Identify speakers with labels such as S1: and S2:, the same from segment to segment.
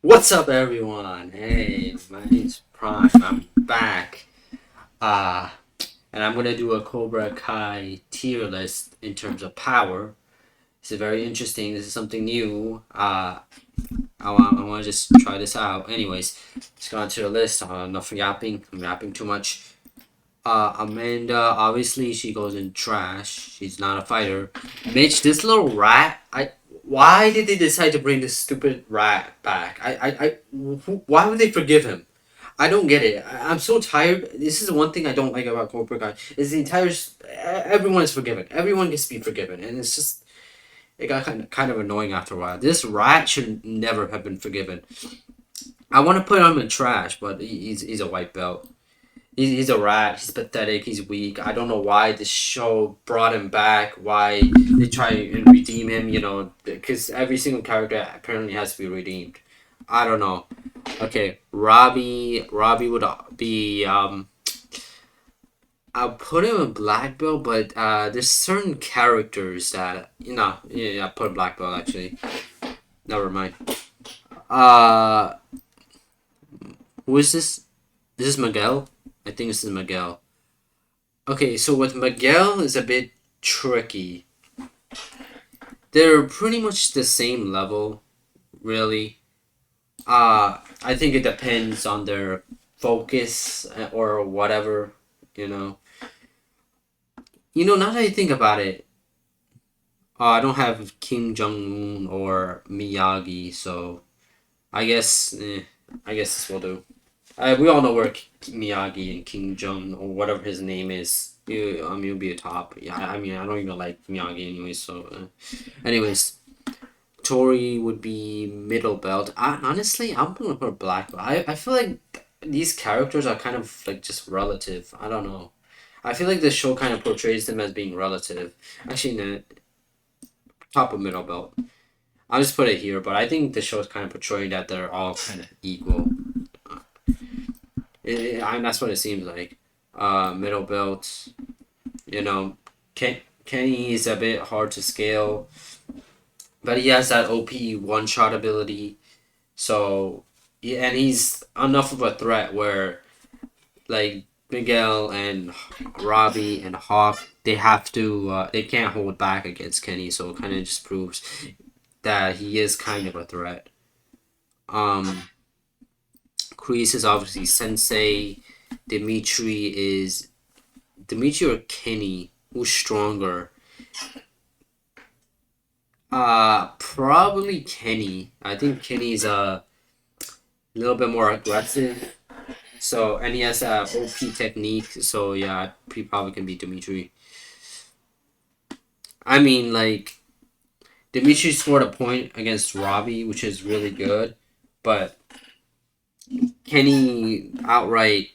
S1: What's up, everyone? Hey, my name's Prime. I'm back. Uh, and I'm gonna do a Cobra Kai tier list in terms of power. This is very interesting. This is something new. I want to just try this out. Anyways, let's go on to the list. Enough yapping. I'm yapping too much. Amanda, obviously she goes in trash. She's not a fighter. Mitch, this little rat. Why did they decide to bring this stupid rat back? Why would they forgive him? I don't get it. I'm so tired. This is the one thing I don't like about Cobra Kai. Is the entire everyone is forgiven. Everyone gets to be forgiven, and it's just it got kind of annoying after a while. This rat should never have been forgiven. I want to put him in trash, but he's a white belt. He's a rat. He's pathetic. He's weak. I don't know why this show brought him back. Why they try and redeem him. Because every single character apparently has to be redeemed. I don't know. Okay, Robbie would be I'll put him in black belt, but there's certain characters that yeah, I put a black belt actually. Never mind. Uh, who is this? Is this Miguel? I think this is Miguel. Okay, so with Miguel is a bit tricky. They're pretty much the same level, really. I think it depends on their focus or whatever, you know. Now that I think about it, I don't have Kim Jong Un or Miyagi, so I guess, I guess this will do. We all know where Miyagi and King Jong or whatever his name is. He'll be a top. Yeah, I mean, I don't even like Miyagi anyway. So, anyways, Tori would be middle belt. Honestly, I'm gonna put black belt. I feel like these characters are kind of like just relative. I don't know. I feel like the show kind of portrays them as being relative. Actually, no, top of middle belt. I'll just put it here, but I think the show's kind of portraying that they're all kind of equal. That's what it seems like. Middle belt, you know, Kenny is a bit hard to scale, but he has that OP one shot ability. So, yeah, and he's enough of a threat where, like, Miguel and Robbie and Hawk, they can't hold back against Kenny. So it kind of just proves that he is kind of a threat. Um, Chris is obviously Sensei. Dimitri is Dimitri or Kenny? Who's stronger? Probably Kenny. I think Kenny's a little bit more aggressive. So and he has a OP technique. So yeah, he probably can beat Dimitri. I mean, like Dimitri scored a point against Robbie, which is really good, but Kenny outright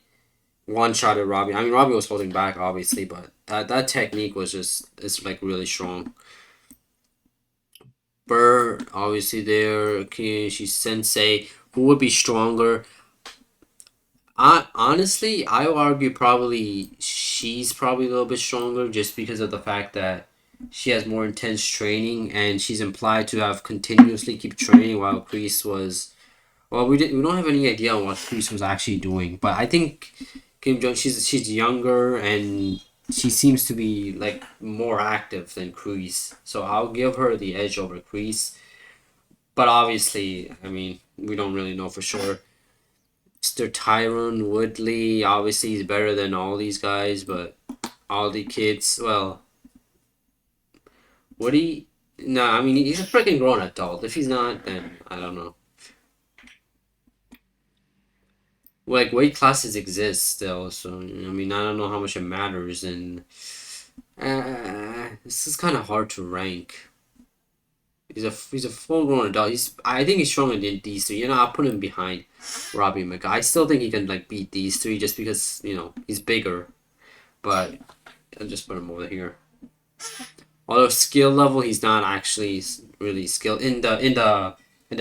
S1: one shot at Robbie. I mean, Robbie was holding back obviously, but that technique was just it's like really strong. Burr, obviously there. Kiyoshi Sensei, who would be stronger? I would argue probably she's probably a little bit stronger just because of the fact that she has more intense training and she's implied to have continuously keep training while Kreese was. Well, we don't have any idea on what Kreese was actually doing, but I think Kim Jong she's younger and she seems to be like more active than Kreese, so I'll give her the edge over Kreese. But obviously, I mean, we don't really know for sure. Mr. Tyrone Woodley, obviously, he's better than all these guys, but all the kids, well, Woody, no, I mean, he's a freaking grown adult. If he's not, then I don't know. Like, weight classes exist still, so, I mean, I don't know how much it matters, and this is kind of hard to rank. He's a full grown adult. I think he's stronger than these three. I'll put him behind Robbie McGuy. I still think he can like beat these three just because he's bigger. But I'll just put him over here. Although skill level, he's not actually really skilled in the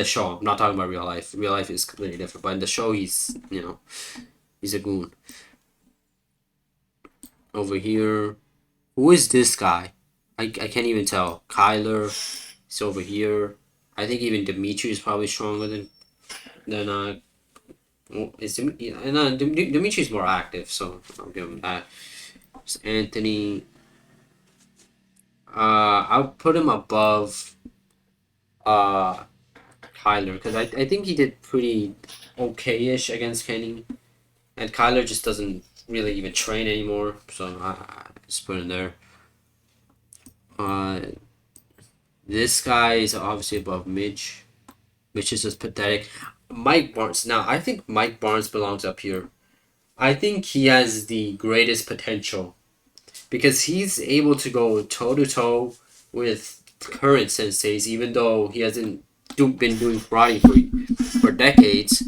S1: show. I'm not talking about real life. Real life is completely different. But in the show, he's a goon. Over here, who is this guy? I can't even tell. Kyler. He's over here. I think even Dimitri is probably stronger than Then is Dimitri's more active, so I'll give him that. It's Anthony. I'll put him above uh Kyler because I think he did pretty okay-ish against Kenny, and Kyler just doesn't really even train anymore, so I just put him there. Uh, this guy is obviously above Mitch. Mitch is just pathetic. Mike Barnes. Now I think Mike Barnes belongs up here. I think he has the greatest potential because he's able to go toe to toe with current senseis, even though he hasn't been doing karate for decades.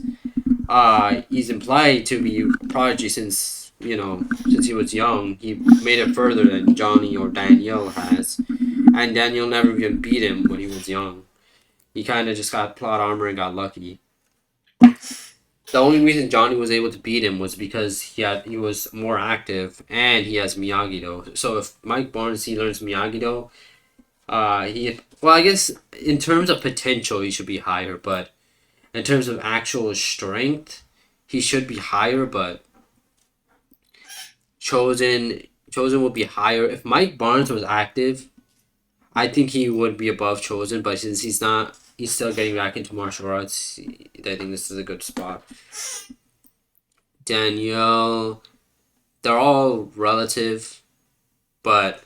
S1: He's implied to be a prodigy since since he was young. He made it further than Johnny or Daniel has, and Daniel never even beat him when he was young. He kind of just got plot armor and got lucky. The only reason Johnny was able to beat him was because he was more active and he has Miyagi Do. So if Mike Barnes he learns Miyagi Do, he well I guess in terms of potential he should be higher, but in terms of actual strength, he should be higher. But Chosen would be higher if Mike Barnes was active. I think he would be above Chosen, but since he's not, he's still getting back into martial arts. I think this is a good spot. Danielle, they're all relative, but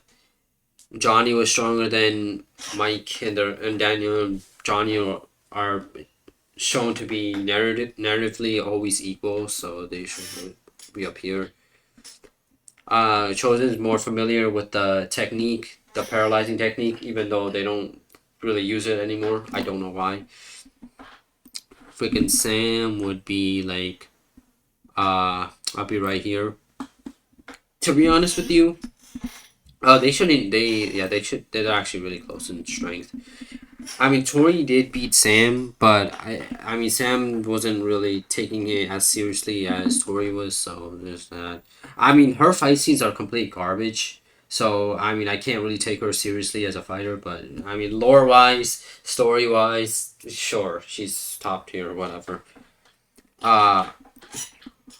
S1: Johnny was stronger than Mike, and Daniel and Johnny are shown to be narratively always equal, so they should be up here. Chosen is more familiar with the technique, the paralyzing technique, even though they don't really use it anymore. I don't know why. Freaking Sam would be like, I'll be right here. To be honest with you, they shouldn't. They should. They're actually really close in strength. I mean, Tori did beat Sam, but I mean, Sam wasn't really taking it as seriously as Tori was, so there's that. I mean, her fight scenes are complete garbage, so I mean, I can't really take her seriously as a fighter, but I mean, lore wise, story wise, sure, she's top tier, whatever. Uh,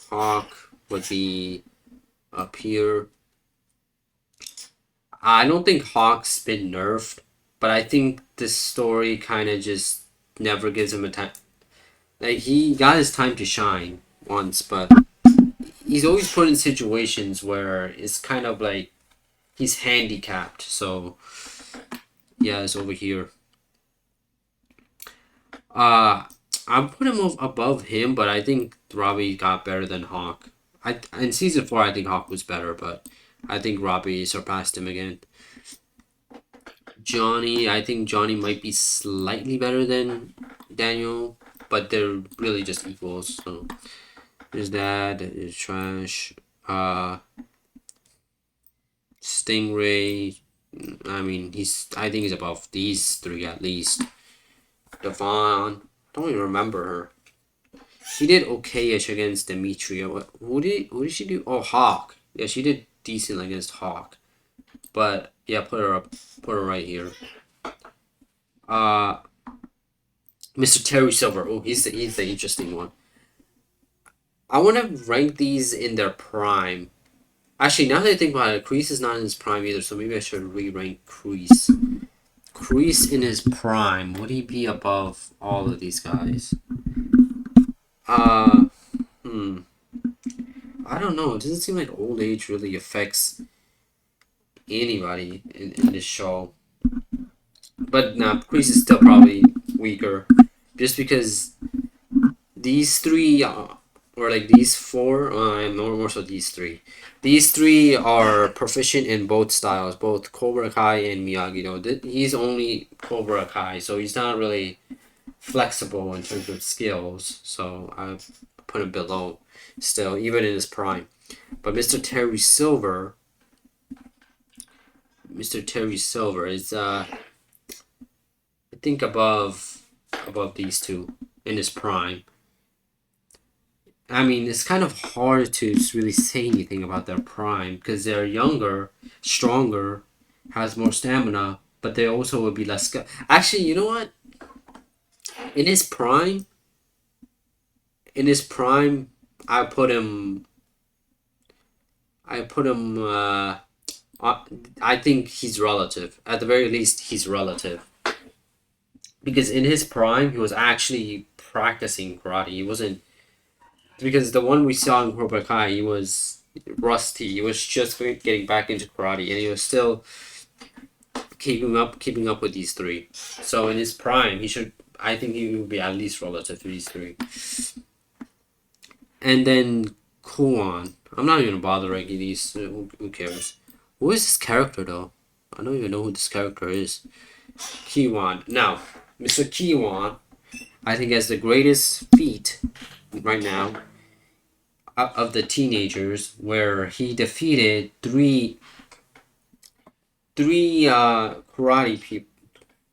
S1: Hawk would be up here. I don't think Hawk's been nerfed, but I think this story kind of just never gives him a time. Like he got his time to shine once, but he's always put in situations where it's kind of like he's handicapped. So yeah, it's over here. Uh I'm putting him above him, but I think Robbie got better than Hawk. In season 4, I think Hawk was better, but I think Robbie surpassed him again. Johnny, I think Johnny might be slightly better than Daniel, but they're really just equals. So there's that. There's Trash. Stingray. I mean, I think he's above these three at least. Devon. Don't even remember her. She did okay-ish against Demetria. Who did she do? Oh, Hawk. Yeah, she did decent against Hawk. But yeah, put her right here. Uh, Mr. Terry Silver. Oh, he's the interesting one. I want to rank these in their prime. Actually, now that I think about it, Kreese is not in his prime either, so maybe I should re-rank Kreese. Kreese in his prime, would he be above all of these guys? Uh, hmm. I don't know. It doesn't seem like old age really affects anybody in this show. But nah, Kreese is still probably weaker. Just because these three, or like these four, more so these three. These three are proficient in both styles, both Cobra Kai and Miyagi Do. He's only Cobra Kai, so he's not really flexible in terms of skills. So I put him below still, even in his prime. But Mr. Terry Silver is I think above these two in his prime. I mean, it's kind of hard to really say anything about their prime because they're younger, stronger, has more stamina, but they also would be less. Actually, you know what? In his prime, in his prime, I put him. I put him. I think he's relative. At the very least, he's relative. Because in his prime, he was actually practicing karate. He wasn't, because the one we saw in Cobra Kai, he was rusty. He was just getting back into karate, and he was still keeping up with these three. So in his prime, he should. I think he would be at least relative to these three. And then Kwon. I'm not even gonna bother ranking these. Who cares? Who is this character though? I don't even know who this character is. Kwon. Now, Mr. Kwon, I think has the greatest feat right now of the teenagers, where he defeated three karate people.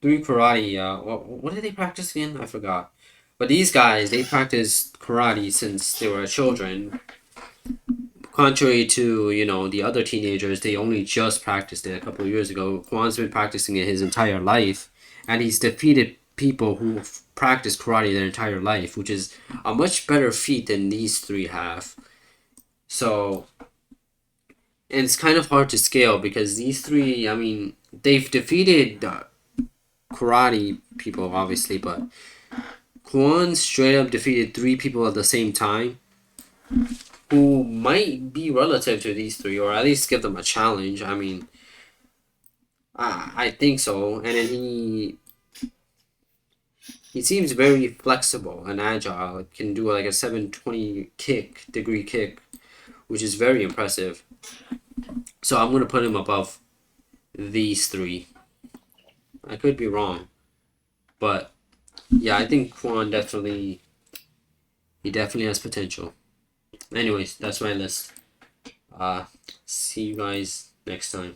S1: Three karate. What did they practice again? I forgot. But these guys, they practiced karate since they were children. Contrary to, the other teenagers, they only just practiced it a couple of years ago. Kwon's been practicing it his entire life, and he's defeated people who practiced karate their entire life, which is a much better feat than these three have. So, and it's kind of hard to scale because these three, I mean, they've defeated karate people, obviously, but Kwon straight up defeated three people at the same time who might be relative to these three, or at least give them a challenge. I mean, I think so. And then he seems very flexible and agile. Can do like a 720 degree kick, which is very impressive. So I'm gonna put him above these three. I could be wrong, but yeah, I think Kwon definitely has potential. Anyways, that's my list. See you guys next time.